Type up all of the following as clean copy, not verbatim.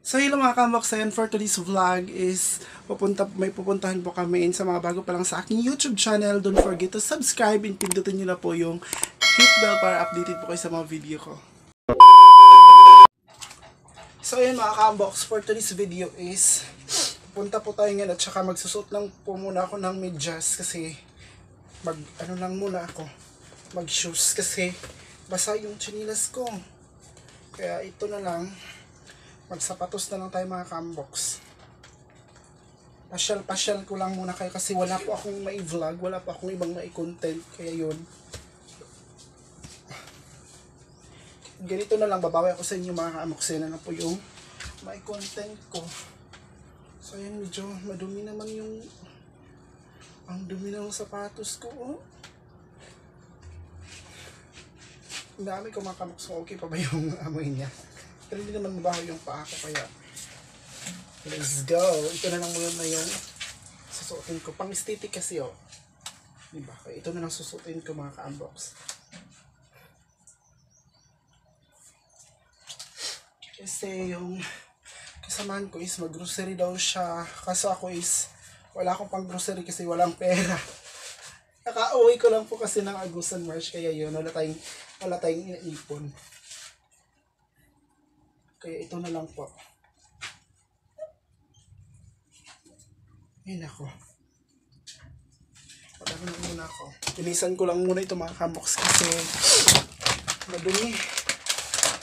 So hello mga kamboksen, for today's vlog is may pupuntahan po kami sa mga bago pa lang sa aking YouTube channel. Don't forget to subscribe and pindutin nyo na po yung hit bell para updated po kayo sa mga video ko. So ayun mga kamboks, for today's video is pupunta po tayo ngayon at saka magsusot lang po muna ako ng medyas kasi mag shoes kasi basa yung chinilas ko. Kaya ito na lang. Magsapatos na lang tayo mga kamboks. Pasyal ko lang muna kayo kasi wala po akong mai-vlog, wala po akong ibang mai-content, kaya yun. Ganito na lang, babawi ako sa inyo mga kamoksena na po yung mai-content ko. So yun, medyo madumi naman yung ang dumi ng sapatos ko, oh. Ang dami ko mga kamoks, okay pa ba yung amoy niya? Pero hindi naman mabaho yung paa ko, kaya let's go. Ito na lang muna na yung susuotin ko. Pang aesthetic kasi, oh. Diba? Kaya ito na lang susuotin ko mga ka-unbox. Kasi yung kasamahan ko is mag-grocery daw siya. Kaso ako is wala akong pang grocery kasi walang pera. Naka-uwi ko lang po kasi ng Agusan March, kaya yun, wala tayong inaipon. Kaya ito na lang po. Ayun ako. Patago na muna ako. Pinisan ko lang muna ito mga kamoks kasi madumi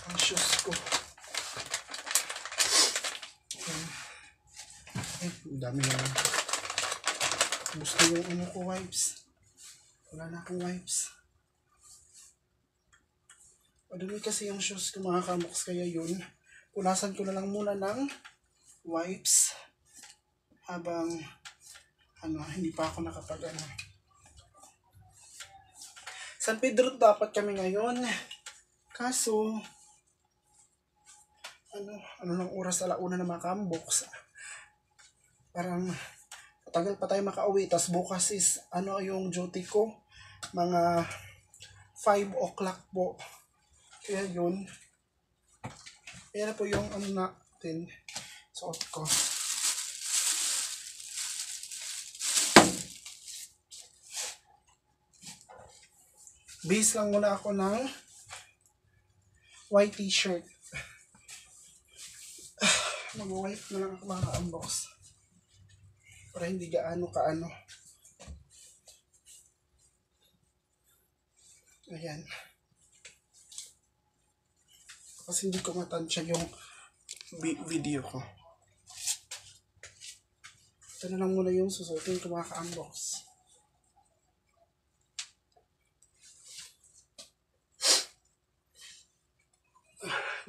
ang shoes ko. Ay, dami naman. Gusto yung ko wipes. Wala na akong wipes. Madumi kasi yung shoes ko mga kamoks, kaya yun. Punasan ko na lang muna ng wipes habang hindi pa ako nakapag San Pedro dapat kami ngayon, kaso ng oras, 1:00 na mga kamboks, parang patagal pa tayo makauwi. Tas bukas is yung duty ko, mga 5 o'clock po, kaya yun. Ayan na po yung natin, suot ko. Base lang muna ako ng white t-shirt. Mag-white na lang ako mga unbox para hindi kaano. Ayan. Kasi hindi ko matansya yung video ko. Ito na lang muna yung susutin ko mga ka-unbox.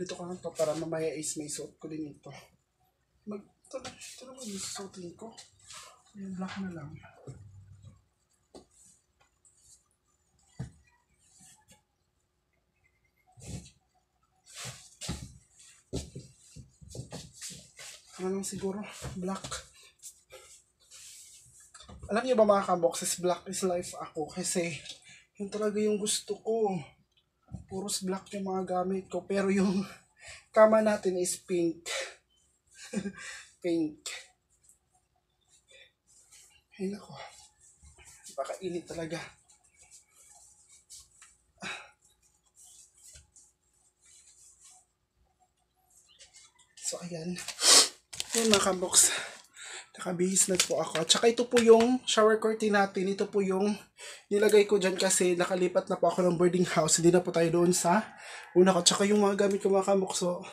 Dito ko lang to para mamaya is may suot ko din ito. Ito naman yung susutin ko. Yung black na lang. Lang siguro, black. Alam niyo ba mga kaboxes, black is life ako kasi yun talaga yung gusto ko. Puros black yung mga gamit ko, pero yung kama natin is pink. Pink. Ay nako, baka init talaga. So ayan. Ayan mga kabox, nakabihis na po ako. At saka ito po yung shower curtain natin. Ito po yung nilagay ko dyan kasi nakalipat na po ako ng boarding house. Hindi na po tayo doon sa una ko. At saka yung mga gamit ko mga kabox, so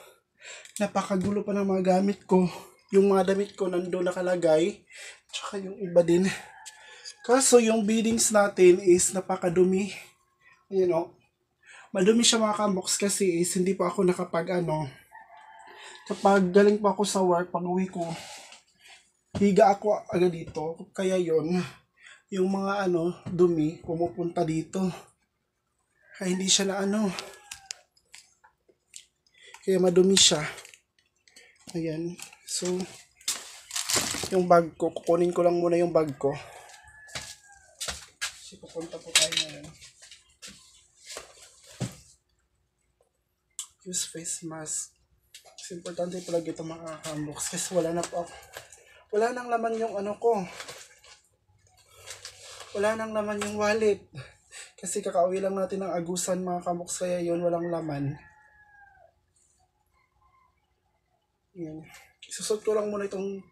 napakagulo pa ng mga gamit ko. Yung mga damit ko nandoon nakalagay. At saka yung iba din. Kaso yung beadings natin is napakadumi. Ayan o. Madumi siya mga kabox kasi is hindi pa ako nakapag kapag galing pa ako sa work, pag uwi ko, higa ako agad dito. Kaya yon, yung mga dumi, pumupunta dito. Kaya hindi siya na kaya madumi siya. Ayan. So, yung bag ko, kukunin ko lang muna yung bag ko. Kasi pupunta po tayo ngayon. Use face mask. Importante talaga ito mga kamboks kasi wala na po ako. Wala nang laman yung ano ko. Wala nang laman yung wallet. Kasi kakauwi lang natin ng Agusan mga kamboks kaya yun walang laman. Yan. Isusot ko lang muna itong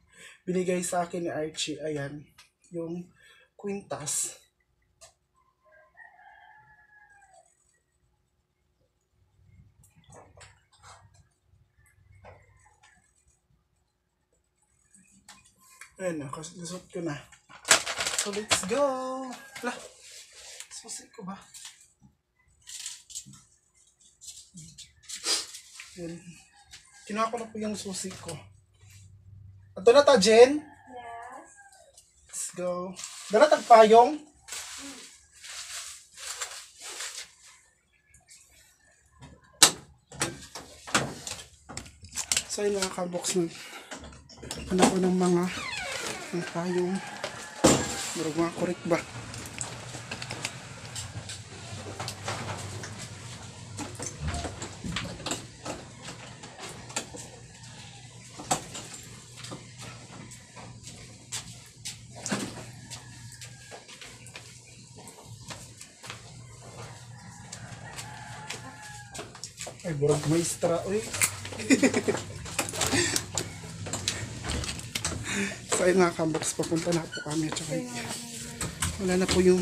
binigay sa akin ni Archie. Ayan. Yung kwintas. Ayan na. Isusot ko na. So let's go. Wala. Susi ko ba? Yan. Kinuha ko na po yung susi ko. Ito na ta, Jen? Yes. Let's go. Dala tagpayong? So yun mga kabox na hanap ko ng mga payong. Marag mga kurik ba? Ay, burag maestra. Uy. So ayun mga kabox, papunta na po kami. Tsaka wala na po yung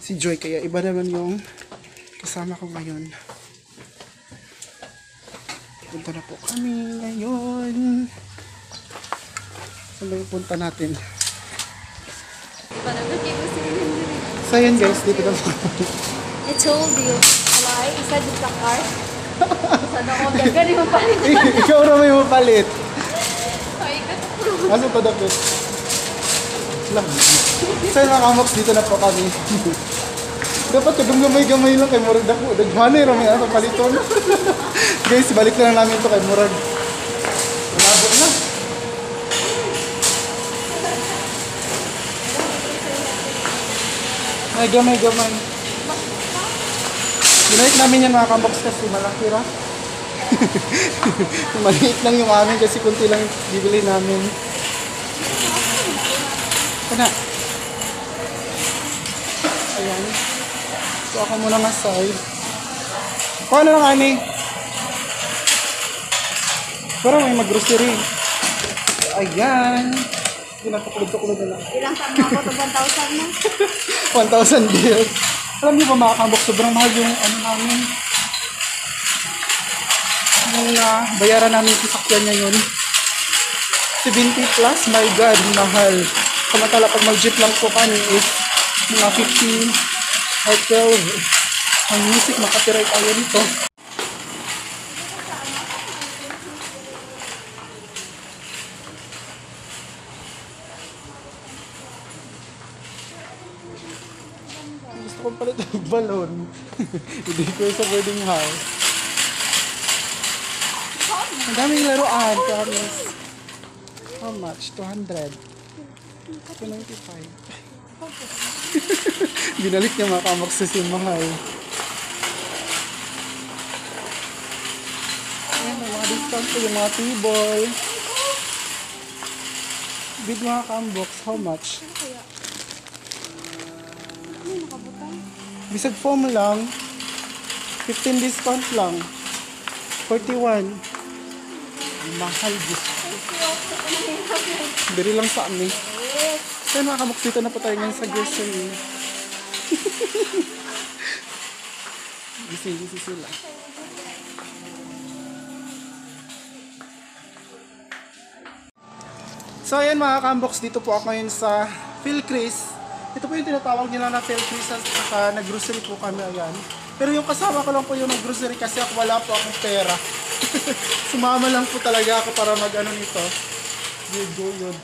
si Joy. Kaya iba naman yung kasama ko ngayon. Punta na po kami ngayon. Saan ba yung punta natin? So yun guys, dito na po. I told you. Alay, isa dito sa car. Sana ako gagani mo palit. Ikaw na may mapalit. Ay, Ano pa dapat? Lang. So yun mga kamoks, dito na po kami. Dapat kagamay-gamay lang kay Murag dako. Dagmanay rami ang paliton. Guys, balik na lang namin to kay Murag. Malabo na. Ay, gamay-gamay. Ginait namin yan mga kamoks kasi malaki ra. Maliit lang yung amin kasi kunti lang bibili namin. Kana. Ayan. So ako muna nga side. Paano lang ani? Parang may mag-grocery. Ayan. Pinapakulog-kulog na lang. ilang tama ako to 1,000 na? 1,000 bills. Alam niyo ba mga kambok, sobrang mahal yung ano namin. Yung bayaran namin yung sasakyan niya yun. 70 plus, my God, mahal. Samantala pag mag-jeep lang po kami is mga 15 or 12. Ang music, makapiright tayo dito. Gusto kong palit ng balon. Hindi ko sa wedding house. Ang daming laruan, promise. How much? 200. 295. Binalik niya mga kamaksos yung mahal. Ayan, may mga discount po yung mga table. Bid mga kambox, how much? Bisag foam lang. 15 discount lang. 41. Mahal, Diyos ko. Biri lang sa amin. So mga kamok, dito na po tayo ngayon sa grocery. Gisi sila. So ayan mga kambox, dito po ako ngayon sa Philcris. Ito po yung tinatawag nila na Philcris sa nag-grocery po kami, ayan. Pero yung kasama ko lang po yung nag-grocery kasi ako wala po akong pera. Sumama lang po talaga ako para mag-ano nito. Yun.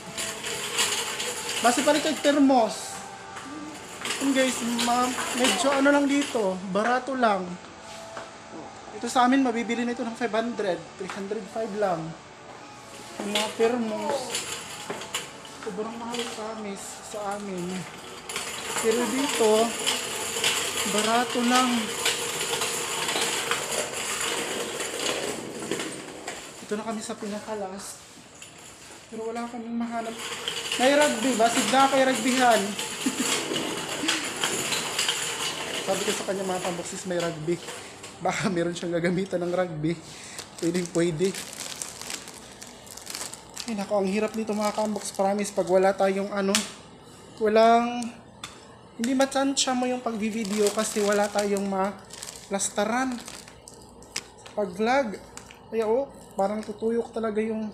Basta pala ito thermos. Yun guys, medyo ano lang dito, barato lang. Ito sa amin, mabibili nito ng 500, 305 lang. Yung mga thermos. Sobrang mahal sa amin. Pero dito, barato lang. Ito Ito na kami sa pinakalas. Pero wala kaming mahanap. May rugby ba? Sigla kay rugbyhan. Sabi ko sa kanya mga kamboksis may rugby. Baka meron siyang gagamitan ng rugby. Pwede. Ay nako, ang hirap nito mga kamboks. Promise, pag wala tayong hindi matsansya mo yung pag-video kasi wala tayong ma-plastaran. Pag-vlog. Kaya parang tutuyok talaga yung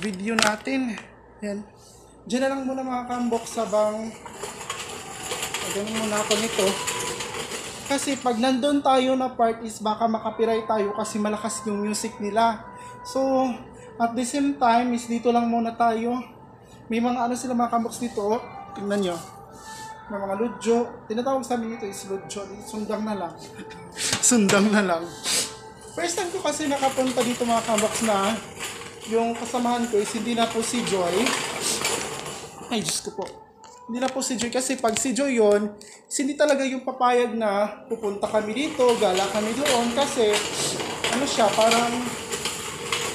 video natin. Yan. Diyan na lang muna mga kamboks sabang ganun muna ako nito. Kasi pag nandun tayo na part is baka makapiright tayo kasi malakas yung music nila. So, at the same time is dito lang muna tayo. May mga sila mga kamboks dito. Tingnan nyo. May mga ludyo. Tinatawag sa amin ito is ludyo. Sundang na lang. Sundang na lang. First time ko kasi nakapunta dito mga kamboks na yung kasamahan ko is hindi na po si Joy. Ay, Diyos ko po. Hindi na po si Joy kasi pag si Joy yun, hindi talaga yung papayag na pupunta kami dito, gala kami doon kasi siya, parang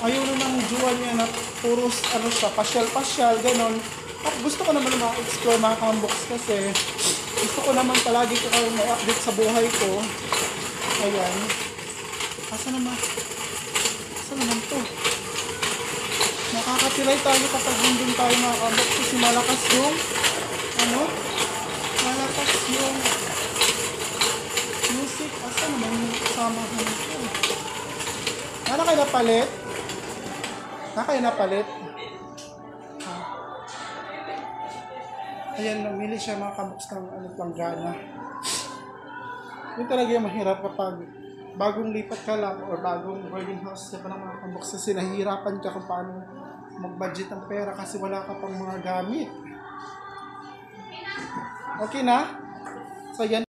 ayaw na ng jowa niya na puro siya, pasyal-pasyal, ganon. At gusto ko naman ma-explore mga kamboks kasi gusto ko naman palagi ko kayo ma-update sa buhay ko. Ayan. Asa naman to? Makakapilay tayo kapag hindi tayo mga kamboks kasi malakas yung malakas yung music. Asa naman yung kasama ko nito? Kayo napalit? Ayan, namili siya mga kamboks ng planggana. Yun talaga yung mahirap kapag bagong lipat ka lang or bagong boarding house ka pa ng mga kamboks kasi nahihirapan ka kung paano mag-budget ng pera kasi wala ka pang mga gamit. Okay na? So yan.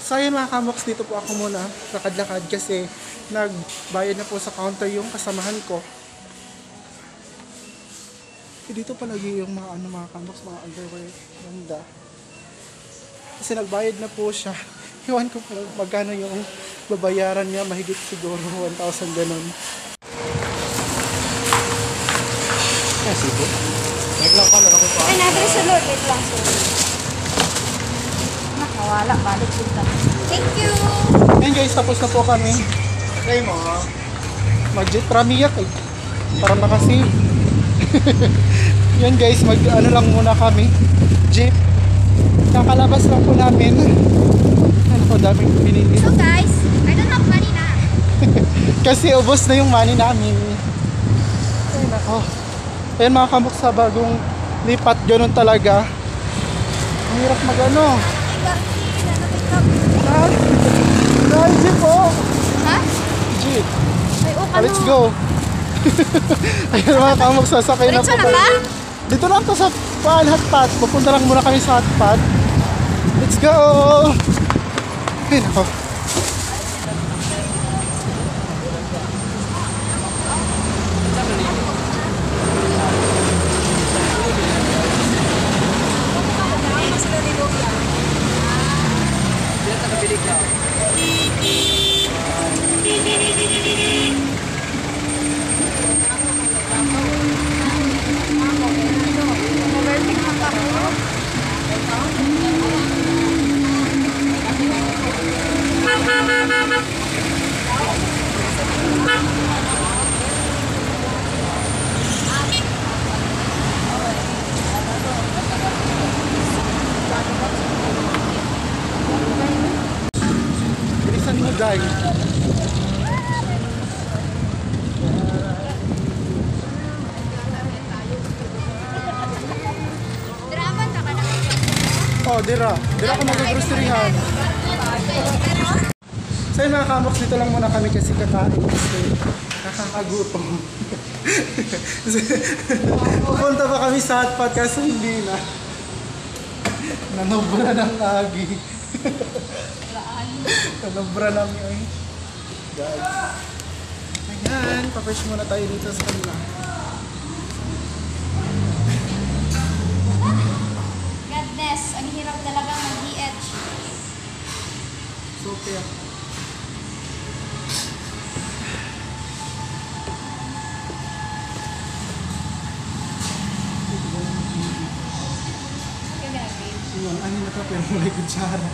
So yun mga kamboks, dito po ako muna lakad-lakad kasi nagbayad na po sa counter yung kasamahan ko. Dito palagi yung mga kamboks, mga underwear, ganda. Kasi nagbayad na po siya. Iwan ko po magkano yung babayaran niya, mahigit siguro 1,000 ganun. Kasi po. Naglang ka na ako pa. Ay, natin sa Lord. Wait lang, sir. Nakawala. Balik sila. Thank you! Ayan guys, tapos na po kami. Okay mo. Mag-jet ramiyak eh. Para makasave. Yan guys, lang muna kami. Jeep. Kakalabas lang po namin. Ano po, daming pinili. So guys, I don't have money na. Kasi ubos na yung money namin. Ay nako. Ayan mga kamboks, sa bagong lipat, ganun talaga. Ang hirap Jeep po. Ha? Jeep. Ay, Let's go. Ayan mga kamboks, sasakay na po Diretso na ba? Dito lang to sa hotpot. Pupunta lang muna kami sa hotpot. Let's go! Ay nako. Bilisan mo, Day. Draman ka na. Oh, dira ko mag-groceryhan. So yun mga kamboks, dito lang muna kami kasi kakain kasi nakakagutom. Pupunta pa kami sa hotpot kasi hindi na. Nanobra ng lagi. Nanobra ng yun. Guys. Ayan, papash muna tayo dito sa kanila. kaya. Kaya babe. Yun, ano na to, pero may kutsara.